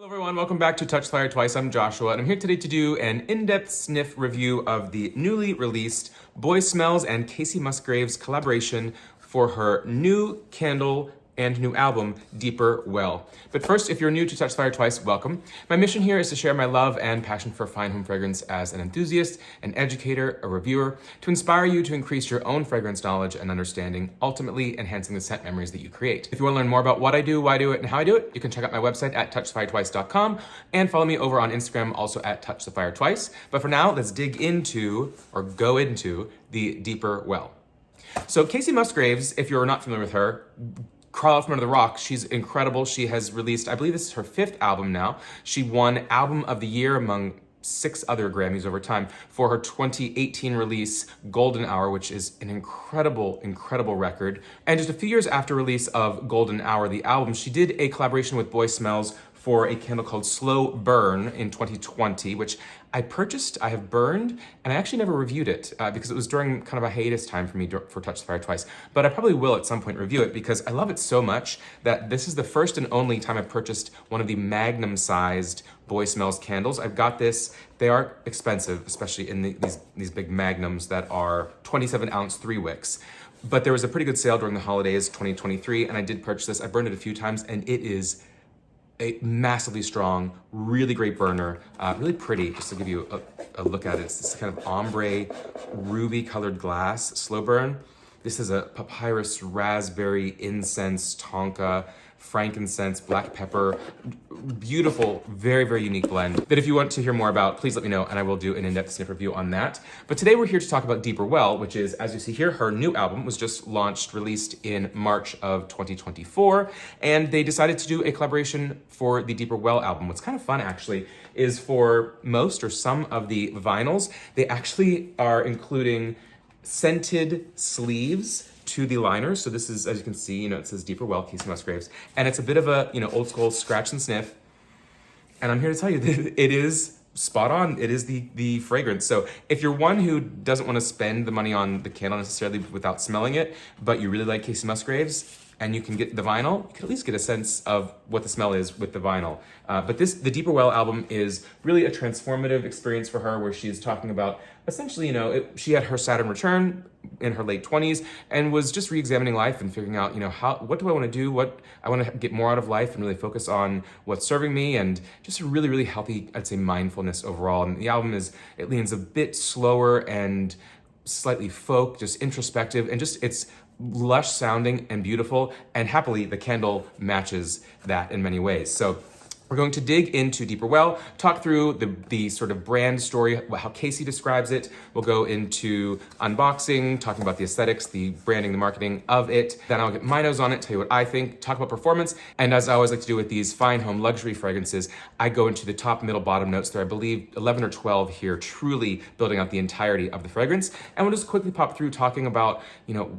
Hello everyone, welcome back to Touch the Fire Twice. I'm Joshua, and I'm here today to do an in-depth sniff review of the newly released Boy Smells and Kacey Musgraves collaboration for her new candle and new album, Deeper Well. But first, if you're new to Touch the Fire Twice, welcome. My mission here is to share my love and passion for fine home fragrance as an enthusiast, an educator, a reviewer, to inspire you to increase your own fragrance knowledge and understanding, ultimately enhancing the scent memories that you create. If you want to learn more about what I do, why I do it, and how I do it, you can check out my website at TouchTheFireTwice.com and follow me over on Instagram, also at TouchTheFireTwice. But for now, let's go into the Deeper Well. So Kacey Musgraves, if you're not familiar with her, crawl out from under the rock. She's incredible. She has released, I believe this is her 5th album now. She won Album of the Year among 6 other Grammys over time for her 2018 release, Golden Hour, which is an incredible, incredible record. And just a few years after release of Golden Hour, the album, she did a collaboration with Boy Smells for a candle called Slow Burn in 2020, which I purchased, I have burned, and I actually never reviewed it because it was during kind of a hiatus time for me for Touch the Fire Twice. But I probably will at some point review it because I love it so much that this is the first and only time I've purchased one of the magnum-sized Boy Smells candles. I've got this. They are expensive, especially in these big magnums that are 27-ounce 3 wicks. But there was a pretty good sale during the holidays, 2023, and I did purchase this. I burned it a few times, and it is a massively strong, really great burner, really pretty, just to give you a look at it. It's this kind of ombre, ruby colored glass, slow burn. This is a papyrus, raspberry, incense, tonka, frankincense, black pepper, beautiful, very, very unique blend that if you want to hear more about, please let me know and I will do an in-depth sniff review on that. But today we're here to talk about Deeper Well, which is, as you see here, her new album was just launched, released in March of 2024, and they decided to do a collaboration for the Deeper Well album. What's kind of fun, actually, is for most or some of the vinyls, they actually are including scented sleeves to the liners. So this is, as you can see, it says Deeper Well, Kacey Musgraves, and it's a bit of a, old school scratch and sniff. And I'm here to tell you that it is spot on. It is the fragrance. So if you're one who doesn't want to spend the money on the candle necessarily without smelling it, but you really like Kacey Musgraves, and you can get the vinyl, you can at least get a sense of what the smell is with the vinyl. But the Deeper Well album is really a transformative experience for her, where she's talking about, essentially, she had her Saturn return in her late 20s and was just re-examining life and figuring out, what do I want to do? What I want to get more out of life and really focus on what's serving me, and just a really, really healthy, I'd say, mindfulness overall. And the album it leans a bit slower and slightly folk, just introspective, and just it's lush sounding and beautiful, and happily the candle matches that in many ways. So we're going to dig into Deeper Well, talk through the sort of brand story, how Kacey describes it. We'll go into unboxing, talking about the aesthetics, the branding, the marketing of it. Then I'll get my nose on it, tell you what I think, talk about performance. And as I always like to do with these fine home luxury fragrances, I go into the top, middle, bottom notes. There are, I believe, 11 or 12 here, truly building out the entirety of the fragrance. And we'll just quickly pop through talking about,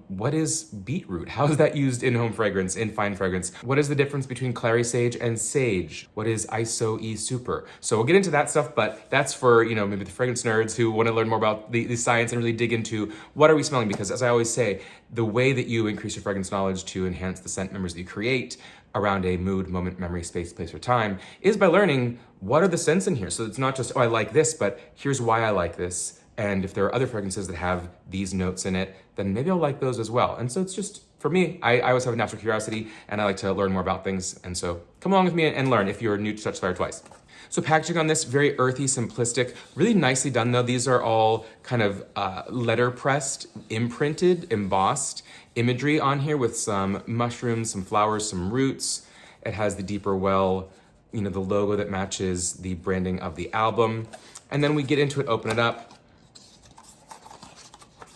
what is beetroot? How is that used in home fragrance, in fine fragrance? What is the difference between clary sage and sage? What is ISO E Super? So we'll get into that stuff, but that's for, maybe the fragrance nerds who want to learn more about the science and really dig into what are we smelling, because as I always say, the way that you increase your fragrance knowledge to enhance the scent memories that you create around a mood, moment, memory, space, place, or time is by learning what are the scents in here. So it's not just, oh, I like this, but here's why I like this. And if there are other fragrances that have these notes in it, then maybe I'll like those as well. And so it's just, for me, I always have a natural curiosity and I like to learn more about things. And so come along with me and learn if you're new to Touch the Fire Twice. So packaging on this, very earthy, simplistic, really nicely done though. These are all kind of letter pressed, imprinted, embossed imagery on here with some mushrooms, some flowers, some roots. It has the Deeper Well, the logo that matches the branding of the album. And then we get into it, open it up.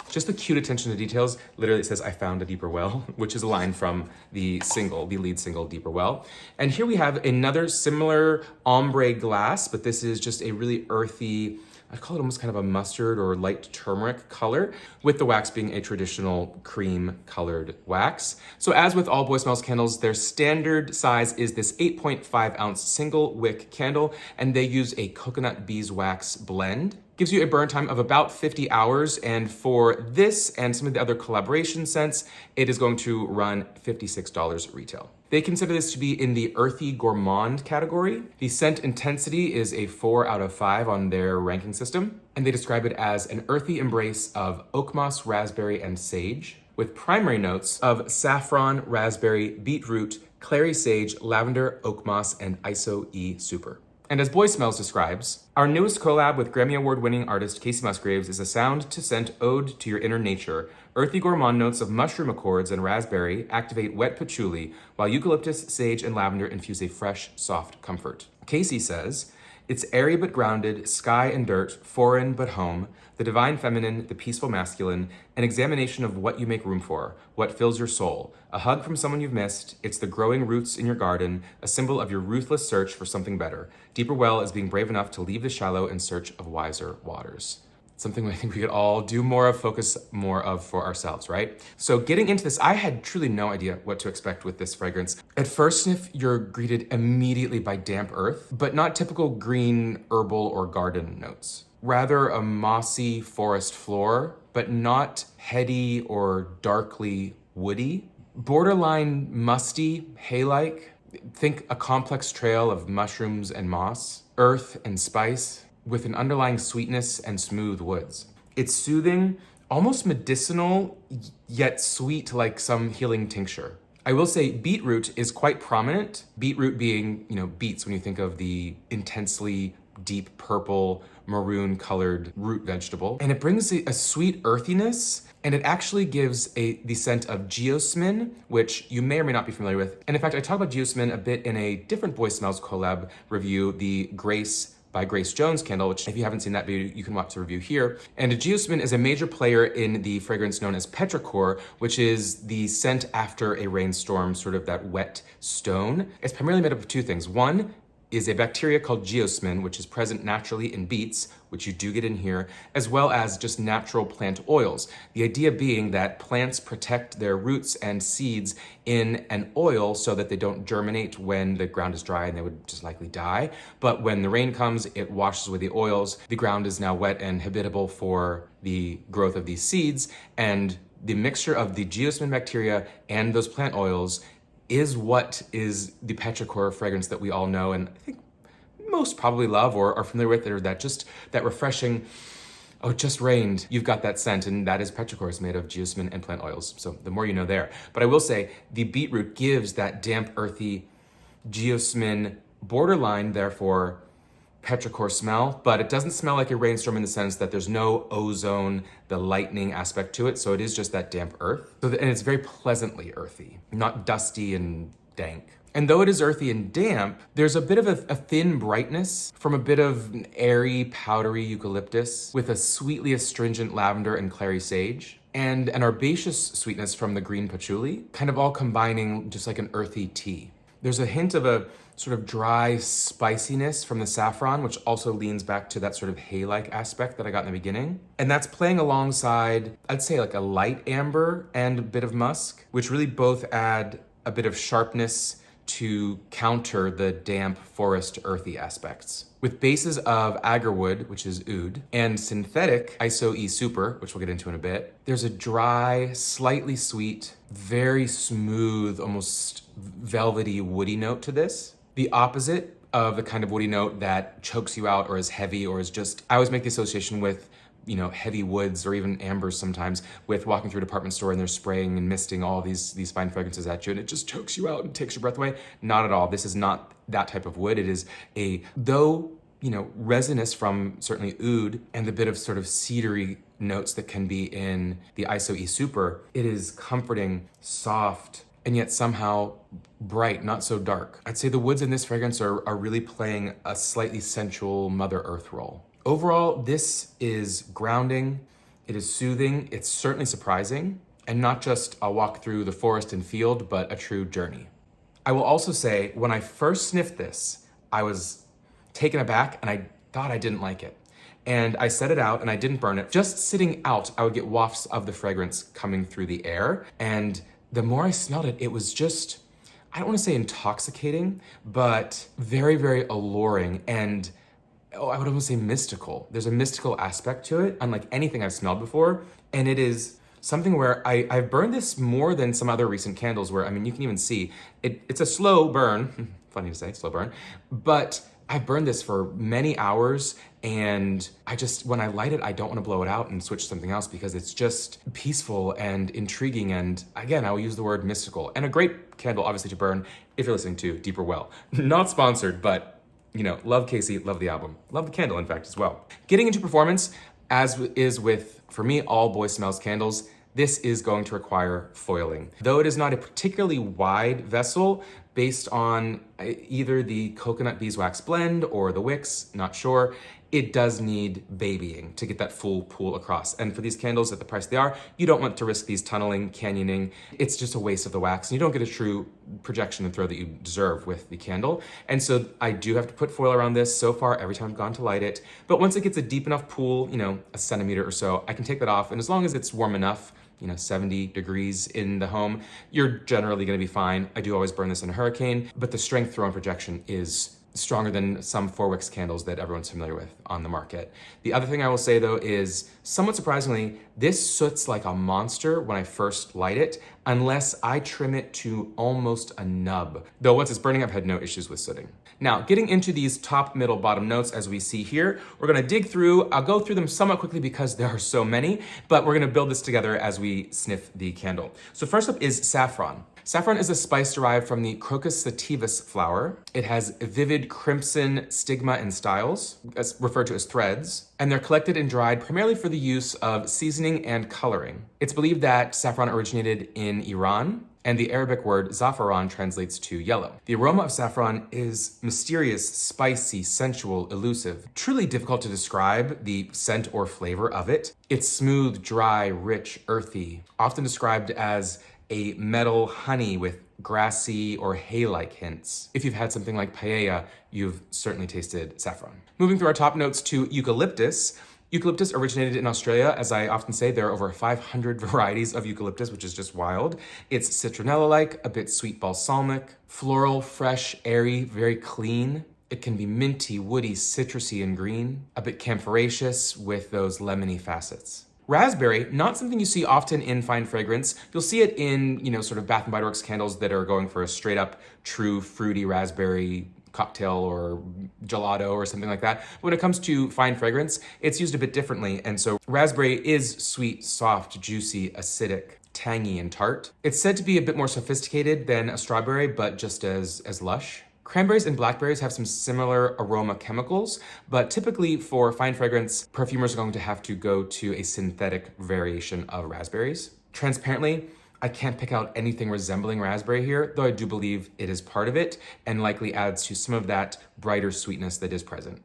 Just the cute attention to details. Literally it says, I found a deeper well, which is a line from the lead single, Deeper Well. And here we have another similar ombre glass, but this is just a really earthy, I'd call it almost kind of a mustard or light turmeric color, with the wax being a traditional cream colored wax. So as with all Boy Smells candles, their standard size is this 8.5 ounce single wick candle, and they use a coconut beeswax blend. Gives you a burn time of about 50 hours, and for this and some of the other collaboration scents, it is going to run $56 retail. They consider this to be in the earthy gourmand category. The scent intensity is a 4 out of 5 on their ranking system, and they describe it as an earthy embrace of oakmoss, raspberry, and sage, with primary notes of saffron, raspberry, beetroot, clary sage, lavender, oakmoss, and ISO-E super. And as Boy Smells describes, our newest collab with Grammy Award-winning artist Kacey Musgraves is a sound to scent ode to your inner nature. Earthy gourmand notes of mushroom accords and raspberry activate wet patchouli, while eucalyptus, sage, and lavender infuse a fresh, soft comfort. Kacey says, it's airy but grounded, sky and dirt, foreign but home, the divine feminine, the peaceful masculine, an examination of what you make room for, what fills your soul, a hug from someone you've missed, it's the growing roots in your garden, a symbol of your ruthless search for something better. Deeper well is being brave enough to leave the shallow in search of wiser waters. Something I think we could all do more of, focus more of for ourselves, right? So getting into this, I had truly no idea what to expect with this fragrance. At first sniff, you're greeted immediately by damp earth, but not typical green, herbal, or garden notes. Rather a mossy forest floor, but not heady or darkly woody. Borderline musty, hay-like. Think a complex trail of mushrooms and moss, earth and spice, with an underlying sweetness and smooth woods. It's soothing, almost medicinal, yet sweet like some healing tincture. I will say beetroot is quite prominent. Beetroot being, beets when you think of the intensely deep purple, maroon colored root vegetable. And it brings a sweet earthiness, and it actually gives the scent of geosmin, which you may or may not be familiar with. And in fact, I talk about geosmin a bit in a different Boy Smells collab review, the Grace by Grace Jones candle, which if you haven't seen that video, you can watch the review here. And geosmin is a major player in the fragrance known as petrichor, which is the scent after a rainstorm, sort of that wet stone. It's primarily made up of two things. One is a bacteria called geosmin, which is present naturally in beets, which you do get in here, as well as just natural plant oils. The idea being that plants protect their roots and seeds in an oil so that they don't germinate when the ground is dry and they would just likely die. But when the rain comes, it washes away the oils. The ground is now wet and habitable for the growth of these seeds. And the mixture of the geosmin bacteria and those plant oils is what is the petrichor fragrance that we all know and I think most probably love or are familiar with, or that refreshing, oh, it just rained, you've got that scent, and that is petrichor. It's made of geosmin and plant oils, so the more you know there. But I will say the beetroot gives that damp, earthy geosmin borderline, therefore petrichor smell, but it doesn't smell like a rainstorm in the sense that there's no ozone, the lightning aspect to it, so it is just that damp earth. And it's very pleasantly earthy, not dusty and dank. And though it is earthy and damp, there's a bit of a thin brightness from a bit of airy, powdery eucalyptus with a sweetly astringent lavender and clary sage, and an herbaceous sweetness from the green patchouli, kind of all combining just like an earthy tea. There's a hint of a sort of dry spiciness from the saffron, which also leans back to that sort of hay-like aspect that I got in the beginning. And that's playing alongside, I'd say like a light amber and a bit of musk, which really both add a bit of sharpness to counter the damp forest earthy aspects. With bases of agarwood, which is oud, and synthetic ISO-E super, which we'll get into in a bit, there's a dry, slightly sweet, very smooth, almost velvety woody note to this. The opposite of the kind of woody note that chokes you out or is heavy or is just, I always make the association with heavy woods or even ambers sometimes with walking through a department store and they're spraying and misting all these fine fragrances at you and it just chokes you out and takes your breath away. Not at all. This is not that type of wood. It is resinous from certainly oud and the bit of sort of cedary notes that can be in the ISO-E super. It is comforting, soft, and yet somehow bright, not so dark. I'd say the woods in this fragrance are really playing a slightly sensual Mother Earth role. Overall, this is grounding, it is soothing, it's certainly surprising, and not just a walk through the forest and field, but a true journey. I will also say, when I first sniffed this, I was taken aback and I thought I didn't like it. And I set it out and I didn't burn it. Just sitting out, I would get wafts of the fragrance coming through the air. And the more I smelled it, it was just, I don't want to say intoxicating, but very, very alluring and I would almost say mystical. There's a mystical aspect to it, unlike anything I've smelled before. And it is something where I've burned this more than some other recent candles where, I mean, you can even see, it's a slow burn, funny to say, slow burn, but I've burned this for many hours, and when I light it, I don't want to blow it out and switch to something else because it's just peaceful and intriguing, and again, I will use the word mystical. And a great candle, obviously, to burn if you're listening to Deeper Well. Not sponsored, but love Kacey, love the album. Love the candle, in fact, as well. Getting into performance, as is with, for me, all Boy Smells candles, this is going to require foiling. Though it is not a particularly wide vessel, based on either the coconut beeswax blend or the wicks, not sure, it does need babying to get that full pool across. And for these candles at the price they are, you don't want to risk these tunneling, canyoning. It's just a waste of the wax, and you don't get a true projection and throw that you deserve with the candle. And so I do have to put foil around this so far every time I've gone to light it. But once it gets a deep enough pool, a centimeter or so, I can take that off. And as long as it's warm enough, 70 degrees in the home, you're generally gonna be fine. I do always burn this in a hurricane, but the strength throw and projection is stronger than some 4-wicks candles that everyone's familiar with on the market. The other thing I will say though is, somewhat surprisingly, this soots like a monster when I first light it, unless I trim it to almost a nub. Though once it's burning, I've had no issues with sooting. Now, getting into these top, middle, bottom notes as we see here, we're gonna dig through, I'll go through them somewhat quickly because there are so many, but we're gonna build this together as we sniff the candle. So first up is saffron. Saffron is a spice derived from the Crocus sativus flower. It has vivid crimson stigma and styles, referred to as threads, and they're collected and dried primarily for the use of seasoning and coloring. It's believed that saffron originated in Iran, and the Arabic word zafaran translates to yellow. The aroma of saffron is mysterious, spicy, sensual, elusive. Truly difficult to describe the scent or flavor of it. It's smooth, dry, rich, earthy, often described as a metal honey with grassy or hay-like hints. If you've had something like paella, you've certainly tasted saffron. Moving through our top notes to eucalyptus. Eucalyptus originated in Australia. As I often say, there are over 500 varieties of eucalyptus, which is just wild. It's citronella-like, a bit sweet balsamic, floral, fresh, airy, very clean. It can be minty, woody, citrusy, and green, a bit camphoraceous with those lemony facets. Raspberry, not something you see often in fine fragrance. You'll see it in, sort of Bath & Body Works candles that are going for a straight up, true, fruity raspberry cocktail or gelato or something like that. But when it comes to fine fragrance, it's used a bit differently. And so raspberry is sweet, soft, juicy, acidic, tangy, and tart. It's said to be a bit more sophisticated than a strawberry, but just as lush. Cranberries and blackberries have some similar aroma chemicals, but typically for fine fragrance, perfumers are going to have to go to a synthetic variation of raspberries. Transparently, I can't pick out anything resembling raspberry here, though I do believe it is part of it and likely adds to some of that brighter sweetness that is present.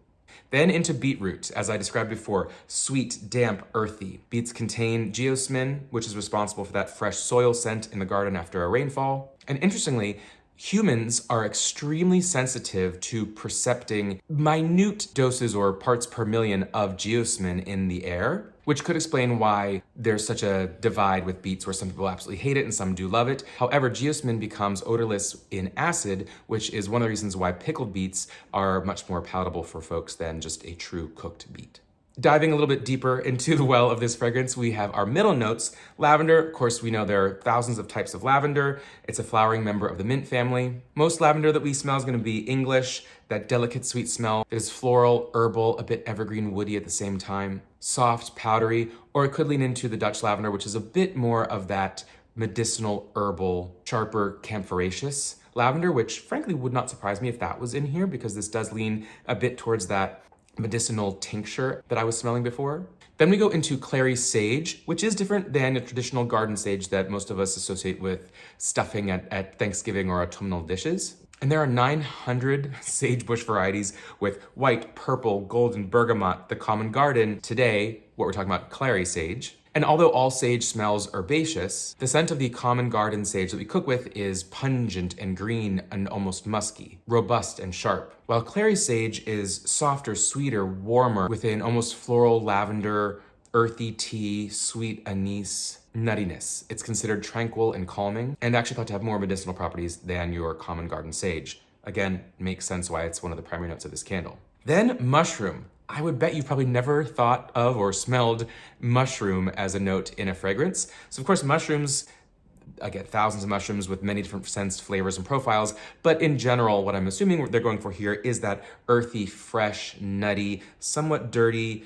Then into beetroot, as I described before, sweet, damp, earthy. Beets contain geosmin, which is responsible for that fresh soil scent in the garden after a rainfall. And interestingly, humans are extremely sensitive to percepting minute doses or parts per million of geosmin in the air, which could explain why there's such a divide with beets where some people absolutely hate it and some do love it. However, geosmin becomes odorless in acid, which is one of the reasons why pickled beets are much more palatable for folks than just a true cooked beet. Diving a little bit deeper into the well of this fragrance, we have our middle notes. Lavender, of course, we know there are thousands of types of lavender. It's a flowering member of the mint family. Most lavender that we smell is gonna be English, that delicate sweet smell. It is floral, herbal, a bit evergreen woody at the same time. Soft, powdery, or it could lean into the Dutch lavender, which is a bit more of that medicinal, herbal, sharper, camphoraceous lavender, which frankly would not surprise me if that was in here because this does lean a bit towards that medicinal tincture that I was smelling before. Then we go into clary sage, which is different than a traditional garden sage that most of us associate with stuffing at Thanksgiving or autumnal dishes. And there are 900 sagebush varieties with white, purple, golden, bergamot, the common garden. Today, what we're talking about, clary sage. And although all sage smells herbaceous, the scent of the common garden sage that we cook with is pungent and green and almost musky, robust and sharp. While clary sage is softer, sweeter, warmer, with an almost floral lavender, earthy tea, sweet anise, nuttiness. It's considered tranquil and calming, and actually thought to have more medicinal properties than your common garden sage. Again, makes sense why it's one of the primary notes of this candle. Then mushroom. I would bet you've probably never thought of or smelled mushroom as a note in a fragrance. So of course, mushrooms, I get thousands of mushrooms with many different scents, flavors, and profiles. But in general, what I'm assuming they're going for here is that earthy, fresh, nutty, somewhat dirty,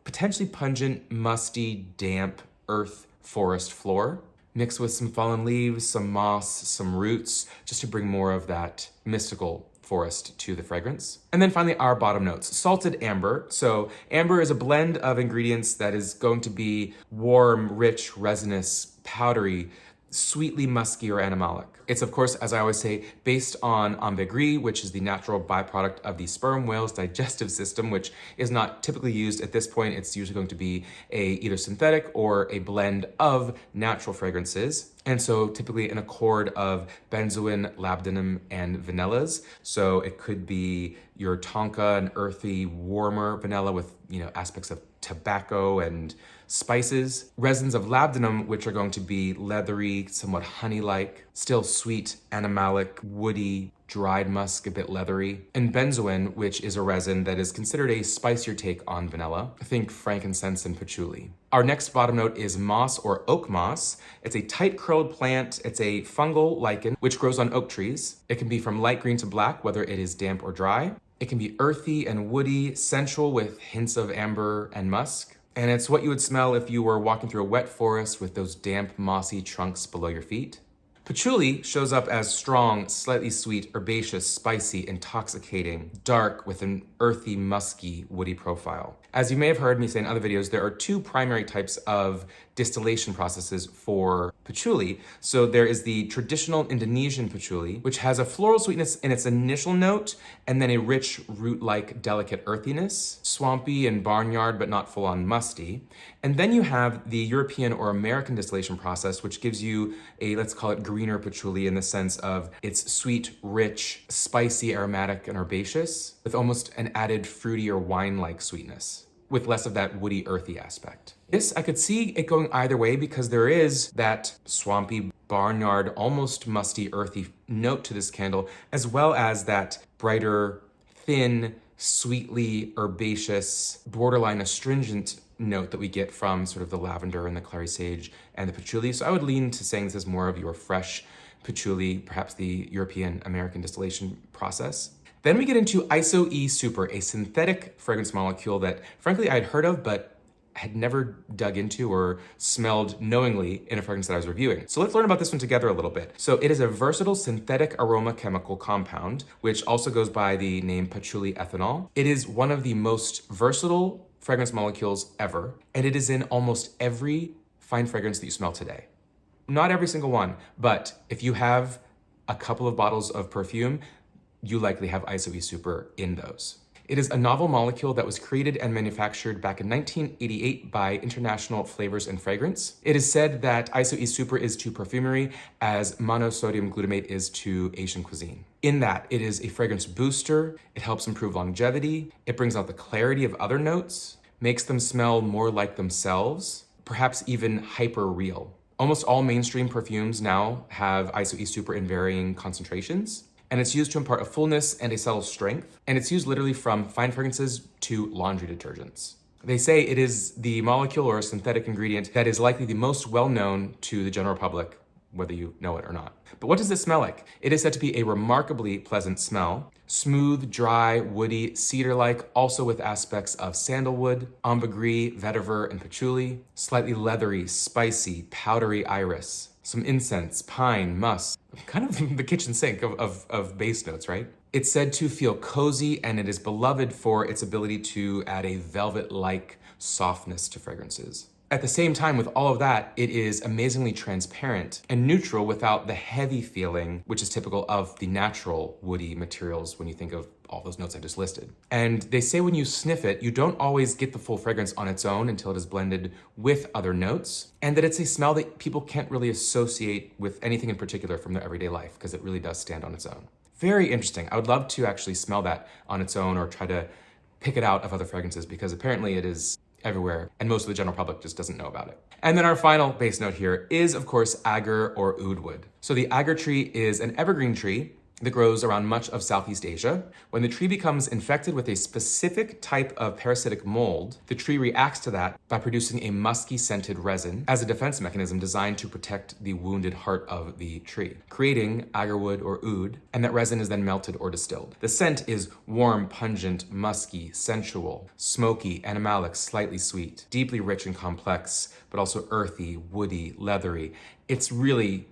potentially pungent, musty, damp earth forest floor, mixed with some fallen leaves, some moss, some roots, just to bring more of that mystical forest to the fragrance. And then finally, our bottom notes. Salted amber. So amber is a blend of ingredients that is going to be warm, rich, resinous, powdery, sweetly musky or animalic. It's, of course, as I always say, based on ambergris, which is the natural byproduct of the sperm whale's digestive system, which is not typically used at this point. It's usually going to be either synthetic or a blend of natural fragrances. And so typically an accord of benzoin, labdanum, and vanillas. So it could be your tonka, an earthy, warmer vanilla with, aspects of tobacco and spices. Resins of labdanum, which are going to be leathery, somewhat honey-like, still sweet, animalic, woody, dried musk, a bit leathery. And benzoin, which is a resin that is considered a spicier take on vanilla. Think frankincense and patchouli. Our next bottom note is moss or oak moss. It's a tight curled plant. It's a fungal lichen which grows on oak trees. It can be from light green to black, whether it is damp or dry. It can be earthy and woody, sensual with hints of amber and musk. And it's what you would smell if you were walking through a wet forest with those damp, mossy trunks below your feet. Patchouli shows up as strong, slightly sweet, herbaceous, spicy, intoxicating, dark with an earthy, musky, woody profile. As you may have heard me say in other videos, there are two primary types of distillation processes for patchouli. So there is the traditional Indonesian patchouli, which has a floral sweetness in its initial note, and then a rich, root-like, delicate earthiness, swampy and barnyard, but not full-on musty. And then you have the European or American distillation process, which gives you a, let's call it greener patchouli in the sense of it's sweet, rich, spicy, aromatic, and herbaceous, with almost an added fruity or wine-like sweetness, with less of that woody, earthy aspect. This, I could see it going either way because there is that swampy, barnyard, almost musty, earthy note to this candle, as well as that brighter, thin, sweetly herbaceous, borderline astringent note that we get from sort of the lavender and the clary sage and the patchouli. So I would lean to saying this is more of your fresh patchouli, perhaps the European American distillation process. Then we get into ISO-E Super, a synthetic fragrance molecule that frankly I had heard of, but had never dug into or smelled knowingly in a fragrance that I was reviewing. So let's learn about this one together a little bit. So it is a versatile synthetic aroma chemical compound, which also goes by the name patchouli ethanol. It is one of the most versatile fragrance molecules ever, and it is in almost every fine fragrance that you smell today. Not every single one, but if you have a couple of bottles of perfume, you likely have ISO-E Super in those. It is a novel molecule that was created and manufactured back in 1988 by International Flavors and Fragrance. It is said that ISO-E Super is to perfumery as monosodium glutamate is to Asian cuisine. In that, it is a fragrance booster, it helps improve longevity, it brings out the clarity of other notes, makes them smell more like themselves, perhaps even hyper real. Almost all mainstream perfumes now have ISO-E Super in varying concentrations, and it's used to impart a fullness and a subtle strength, and it's used literally from fine fragrances to laundry detergents. They say it is the molecule or synthetic ingredient that is likely the most well-known to the general public, whether you know it or not. But what does it smell like? It is said to be a remarkably pleasant smell. Smooth, dry, woody, cedar-like, also with aspects of sandalwood, ambergris, vetiver, and patchouli. Slightly leathery, spicy, powdery iris. Some incense, pine, musk. Kind of the kitchen sink of base notes, right? It's said to feel cozy, and it is beloved for its ability to add a velvet-like softness to fragrances. At the same time, with all of that, it is amazingly transparent and neutral without the heavy feeling, which is typical of the natural woody materials when you think of all those notes I just listed. And they say when you sniff it, you don't always get the full fragrance on its own until it is blended with other notes, and that it's a smell that people can't really associate with anything in particular from their everyday life because it really does stand on its own. Very interesting. I would love to actually smell that on its own or try to pick it out of other fragrances because apparently it is everywhere, and most of the general public just doesn't know about it. And then our final base note here is, of course, agar or oud wood. So the agar tree is an evergreen tree that grows around much of Southeast Asia. When the tree becomes infected with a specific type of parasitic mold, the tree reacts to that by producing a musky scented resin as a defense mechanism designed to protect the wounded heart of the tree, creating agarwood or oud, and that resin is then melted or distilled. The scent is warm, pungent, musky, sensual, smoky, animalic, slightly sweet, deeply rich and complex, but also earthy, woody, leathery. It's really,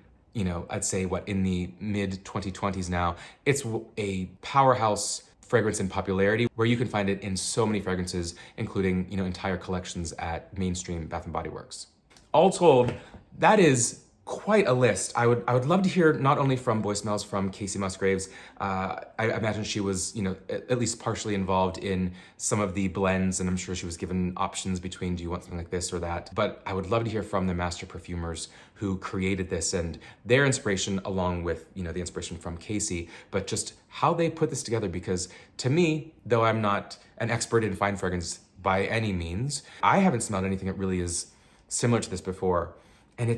I'd say in the mid 2020s now, it's a powerhouse fragrance in popularity where you can find it in so many fragrances, including, entire collections at mainstream Bath & Body Works. All told, that is quite a list. I would love to hear not only from Boy Smells from Kacey Musgraves. I imagine she was, at least partially involved in some of the blends, and I'm sure she was given options between, do you want something like this or that? But I would love to hear from the master perfumers who created this and their inspiration, along with, the inspiration from Kacey, but just how they put this together. Because to me, though I'm not an expert in fine fragrance by any means, I haven't smelled anything that really is similar to this before. And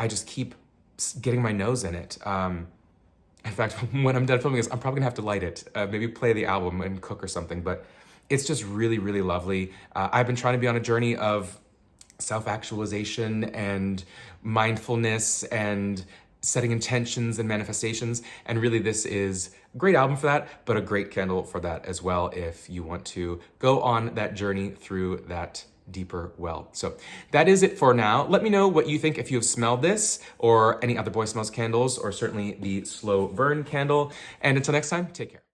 I just keep getting my nose in it. In fact, when I'm done filming this, I'm probably gonna have to light it, maybe play the album and cook or something, but it's just really, really lovely. I've been trying to be on a journey of self-actualization and mindfulness and setting intentions and manifestations, and really this is a great album for that, but a great candle for that as well if you want to go on that journey through that deeper well. So that is it for now. Let me know what you think if you have smelled this or any other Boy Smells candles, or certainly the Slow Burn candle. And until next time, take care.